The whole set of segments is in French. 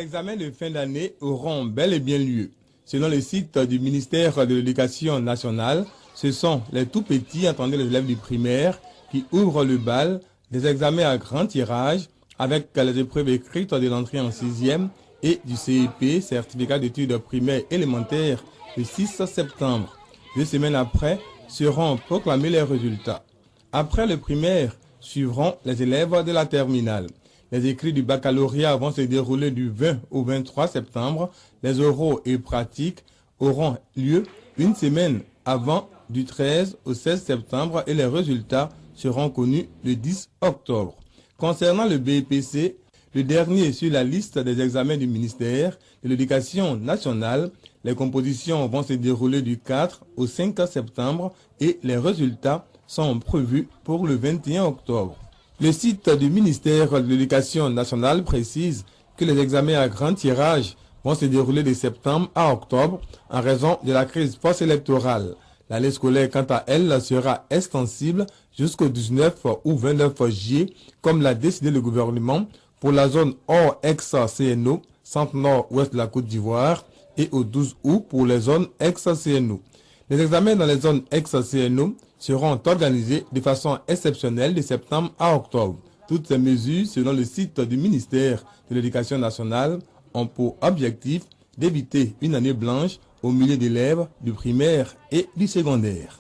Les examens de fin d'année auront bel et bien lieu. Selon le site du ministère de l'Éducation nationale, ce sont les tout petits, entendez les élèves du primaire, qui ouvrent le bal des examens à grand tirage avec les épreuves écrites de l'entrée en 6e et du CEP, certificat d'études primaires élémentaires, le 6 septembre. 2 semaines après, seront proclamés les résultats. Après le primaire, suivront les élèves de la terminale. Les écrits du baccalauréat vont se dérouler du 20 au 23 septembre. Les oraux et pratiques auront lieu une semaine avant, du 13 au 16 septembre, et les résultats seront connus le 10 octobre. Concernant le BEPC, le dernier sur la liste des examens du ministère de l'Éducation nationale, les compositions vont se dérouler du 4 au 5 septembre et les résultats sont prévus pour le 21 octobre. Le site du ministère de l'Éducation nationale précise que les examens à grand tirage vont se dérouler de septembre à octobre en raison de la crise post-électorale. L'année scolaire, quant à elle, sera extensible jusqu'au 19 ou 29 juillet, comme l'a décidé le gouvernement pour la zone hors ex-CNO, centre-nord-ouest de la Côte d'Ivoire, et au 12 août pour les zones ex-CNO. Les examens dans les zones ex-CNO seront organisés de façon exceptionnelle de septembre à octobre. Toutes ces mesures, selon le site du ministère de l'Éducation nationale, ont pour objectif d'éviter une année blanche au milieu d'élèves du primaire et du secondaire.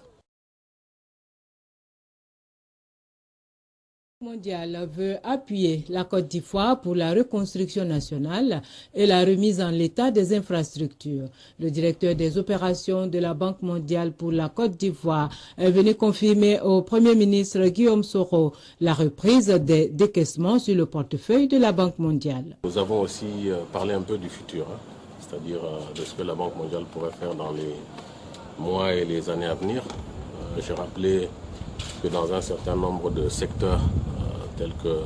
Mondial veut appuyer la Côte d'Ivoire pour la reconstruction nationale et la remise en l'état des infrastructures. Le directeur des opérations de la Banque mondiale pour la Côte d'Ivoire est venu confirmer au Premier ministre Guillaume Soro la reprise des décaissements sur le portefeuille de la Banque mondiale. Nous avons aussi parlé un peu du futur, c'est-à-dire de ce que la Banque mondiale pourrait faire dans les mois et les années à venir. J'ai rappelé que dans un certain nombre de secteurs tels que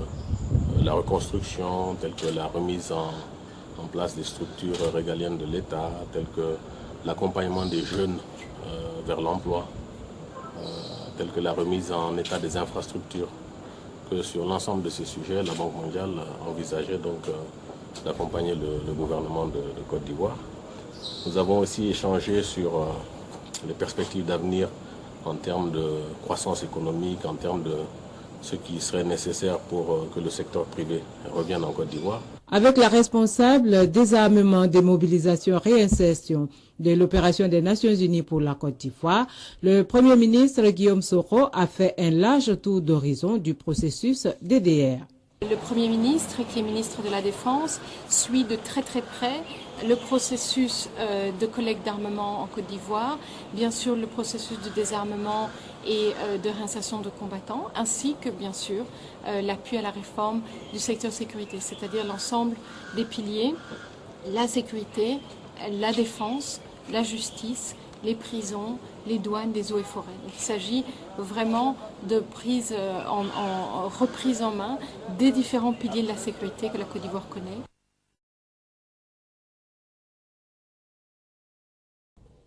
la reconstruction, tels que la remise en place des structures régaliennes de l'État, tels que l'accompagnement des jeunes vers l'emploi, tels que la remise en état des infrastructures, que sur l'ensemble de ces sujets, la Banque mondiale envisageait donc d'accompagner le gouvernement de Côte d'Ivoire. Nous avons aussi échangé sur les perspectives d'avenir en termes de croissance économique, en termes de ce qui serait nécessaire pour que le secteur privé revienne en Côte d'Ivoire. Avec la responsable désarmement, démobilisation, réinsertion de l'opération des Nations Unies pour la Côte d'Ivoire, le Premier ministre Guillaume Soro a fait un large tour d'horizon du processus DDR. Le Premier ministre, qui est ministre de la Défense, suit de très très près le processus de collecte d'armement en Côte d'Ivoire, bien sûr le processus de désarmement et de réinsertion de combattants, ainsi que bien sûr l'appui à la réforme du secteur sécurité, c'est-à-dire l'ensemble des piliers, la sécurité, la défense, la justice, les prisons, les douanes, des eaux et forêts. Donc, il s'agit vraiment de reprise en main des différents piliers de la sécurité que la Côte d'Ivoire connaît.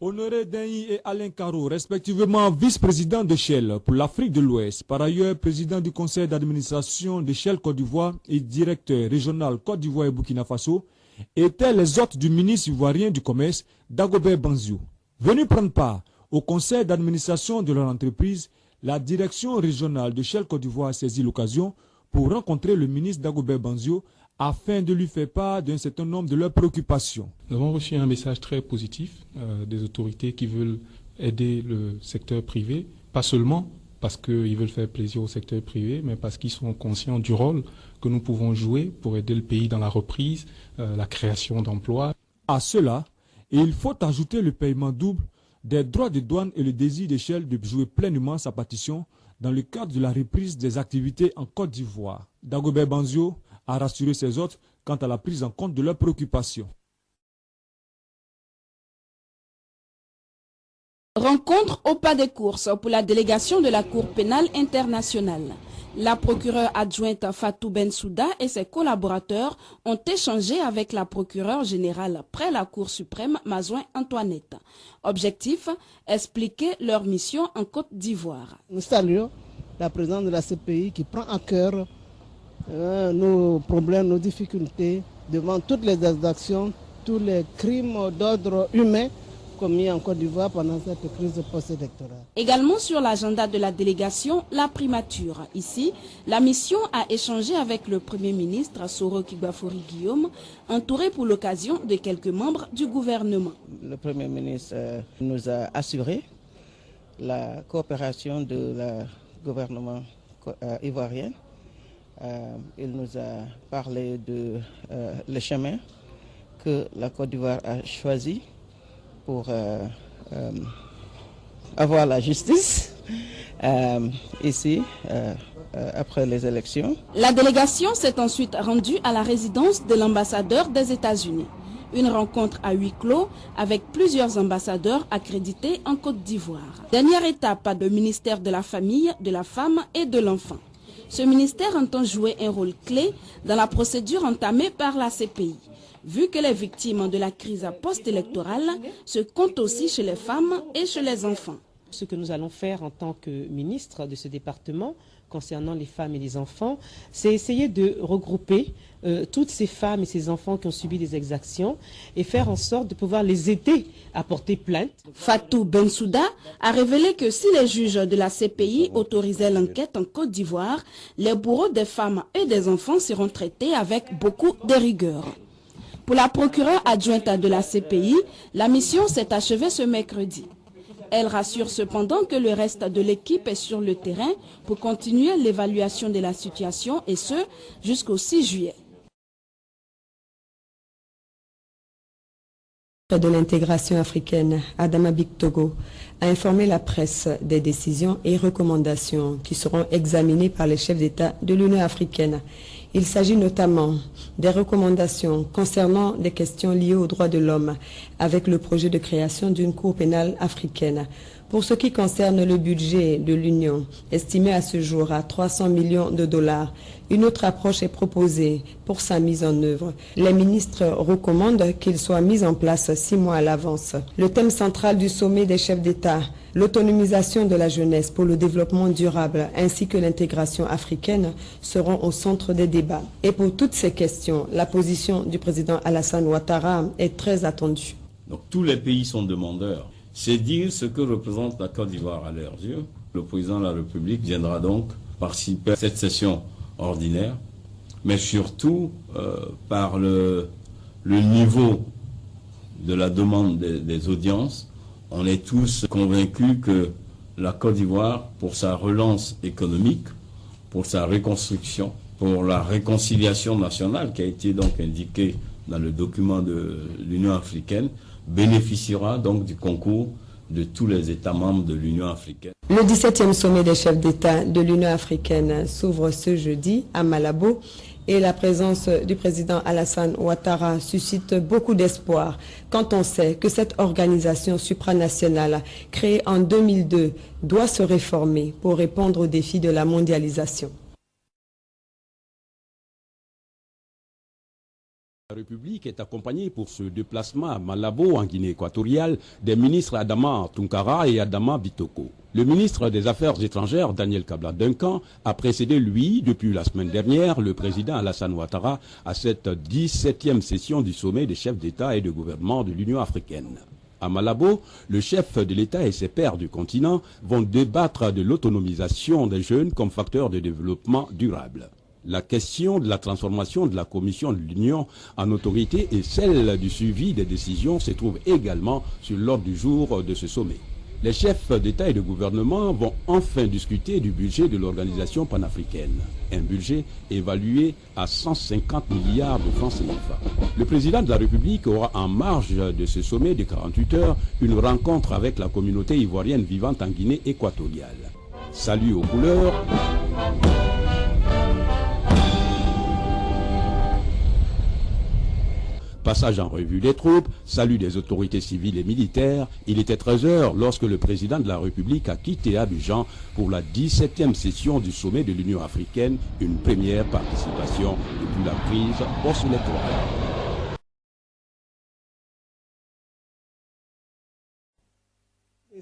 Honoré Denyi et Alain Caro, respectivement vice-président de Shell pour l'Afrique de l'Ouest, par ailleurs président du conseil d'administration de Shell Côte d'Ivoire et directeur régional Côte d'Ivoire et Burkina Faso, étaient les hôtes du ministre ivoirien du commerce, Dagobert Banziou. Venu prendre part au conseil d'administration de leur entreprise, la direction régionale de Shell Côte d'Ivoire a saisi l'occasion pour rencontrer le ministre Dagobert Banziou afin de lui faire part d'un certain nombre de leurs préoccupations. Nous avons reçu un message très positif des autorités qui veulent aider le secteur privé, pas seulement parce qu'ils veulent faire plaisir au secteur privé, mais parce qu'ils sont conscients du rôle que nous pouvons jouer pour aider le pays dans la reprise, la création d'emplois. À cela, il faut ajouter le paiement double des droits de douane et le désir de Shell de jouer pleinement sa partition dans le cadre de la reprise des activités en Côte d'Ivoire. Dagobert Banziou a rassuré ses hôtes quant à la prise en compte de leurs préoccupations. Rencontre au pas des courses pour la délégation de la Cour pénale internationale. La procureure adjointe Fatou Bensouda et ses collaborateurs ont échangé avec la procureure générale près la Cour suprême Mazouin Antoinette. Objectif, expliquer leur mission en Côte d'Ivoire. Nous saluons la présidente de la CPI qui prend à cœur nos problèmes, nos difficultés devant toutes les exactions, tous les crimes d'ordre humain commis en Côte d'Ivoire pendant cette crise post-électorale. Également sur l'agenda de la délégation, la primature. Ici, la mission a échangé avec le Premier ministre Soro Kigbafouri Guillaume, entouré pour l'occasion de quelques membres du gouvernement. Le Premier ministre nous a assuré la coopération de la gouvernement ivoirien. Il nous a parlé de le chemin que la Côte d'Ivoire a choisi pour avoir la justice ici après les élections. La délégation s'est ensuite rendue à la résidence de l'ambassadeur des États-Unis. Une rencontre à huis clos avec plusieurs ambassadeurs accrédités en Côte d'Ivoire. Dernière étape du ministère de la Famille, de la Femme et de l'Enfant. Ce ministère entend jouer un rôle clé dans la procédure entamée par la CPI. Vu que les victimes de la crise post-électorale se comptent aussi chez les femmes et chez les enfants. Ce que nous allons faire en tant que ministre de ce département concernant les femmes et les enfants, c'est essayer de regrouper toutes ces femmes et ces enfants qui ont subi des exactions et faire en sorte de pouvoir les aider à porter plainte. Fatou Bensouda a révélé que si les juges de la CPI autorisaient l'enquête en Côte d'Ivoire, les bourreaux des femmes et des enfants seront traités avec beaucoup de rigueur. Pour la procureure adjointe de la CPI, la mission s'est achevée ce mercredi. Elle rassure cependant que le reste de l'équipe est sur le terrain pour continuer l'évaluation de la situation et ce, jusqu'au 6 juillet. De l'intégration africaine, Adama Bictogo a informé la presse des décisions et recommandations qui seront examinées par les chefs d'État de l'Union africaine. Il s'agit notamment des recommandations concernant des questions liées aux droits de l'homme avec le projet de création d'une cour pénale africaine. Pour ce qui concerne le budget de l'Union, estimé à ce jour à 300 millions de dollars, une autre approche est proposée pour sa mise en œuvre. Les ministres recommandent qu'il soit mis en place 6 mois à l'avance. Le thème central du sommet des chefs d'État, l'autonomisation de la jeunesse pour le développement durable ainsi que l'intégration africaine seront au centre des débats. Et pour toutes ces questions, la position du président Alassane Ouattara est très attendue. Donc tous les pays sont demandeurs. C'est dire ce que représente la Côte d'Ivoire à leurs yeux. Le président de la République viendra donc participer à cette session ordinaire, mais surtout par le niveau de la demande des audiences. On est tous convaincus que la Côte d'Ivoire, pour sa relance économique, pour sa reconstruction, pour la réconciliation nationale qui a été donc indiquée dans le document de l'Union africaine, bénéficiera donc du concours de tous les États membres de l'Union africaine. Le 17e sommet des chefs d'État de l'Union africaine s'ouvre ce jeudi à Malabo et la présence du président Alassane Ouattara suscite beaucoup d'espoir quand on sait que cette organisation supranationale créée en 2002 doit se réformer pour répondre aux défis de la mondialisation. La République est accompagnée pour ce déplacement à Malabo, en Guinée équatoriale, des ministres Adama Tunkara et Adama Bitoko. Le ministre des Affaires étrangères, Daniel Kabla-Duncan, a précédé, lui, depuis la semaine dernière, le président Alassane Ouattara à cette 17e session du sommet des chefs d'État et de gouvernement de l'Union africaine. À Malabo, le chef de l'État et ses pairs du continent vont débattre de l'autonomisation des jeunes comme facteur de développement durable. La question de la transformation de la Commission de l'Union en autorité et celle du suivi des décisions se trouvent également sur l'ordre du jour de ce sommet. Les chefs d'État et de gouvernement vont enfin discuter du budget de l'organisation panafricaine. Un budget évalué à 150 milliards de francs CFA. Le président de la République aura en marge de ce sommet de 48 heures une rencontre avec la communauté ivoirienne vivante en Guinée équatoriale. Salut aux couleurs. Passage en revue des troupes, salut des autorités civiles et militaires. Il était 13 h lorsque le président de la République a quitté Abidjan pour la 17e session du sommet de l'Union africaine, une première participation depuis la crise post-électorale.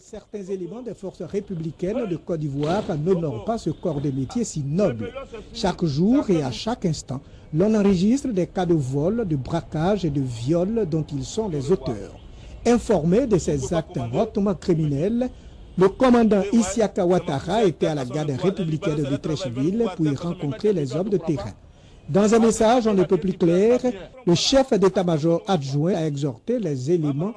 Certains éléments des forces républicaines de Côte d'Ivoire n'honorent pas ce corps de métier si noble. Chaque jour et à chaque instant, l'on enregistre des cas de vol, de braquage et de viol dont ils sont les auteurs. Informé de ces actes hautement criminels, le commandant Isiaka Ouattara était à la garde républicaine de Treichville pour y rencontrer les hommes de terrain. Dans un message on ne peut plus clair, le chef d'état-major adjoint a exhorté les éléments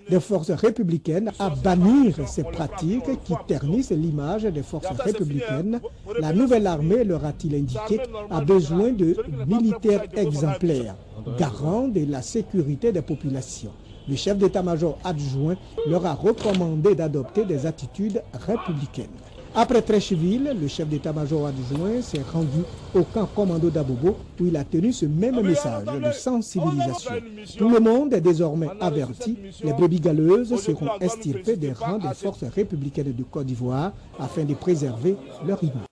des forces républicaines à bannir ces pratiques qui ternissent l'image des forces républicaines. La nouvelle armée, leur a-t-il indiqué, a besoin de militaires exemplaires, garants de la sécurité des populations. Le chef d'état-major adjoint leur a recommandé d'adopter des attitudes républicaines. Après Treichville, le chef d'état-major adjoint s'est rendu au camp commando d'Abobo où il a tenu ce même message de sensibilisation. Tout le monde est désormais averti, les brebis galeuses seront extirpées des rangs des forces républicaines de Côte d'Ivoire afin de préserver leur image.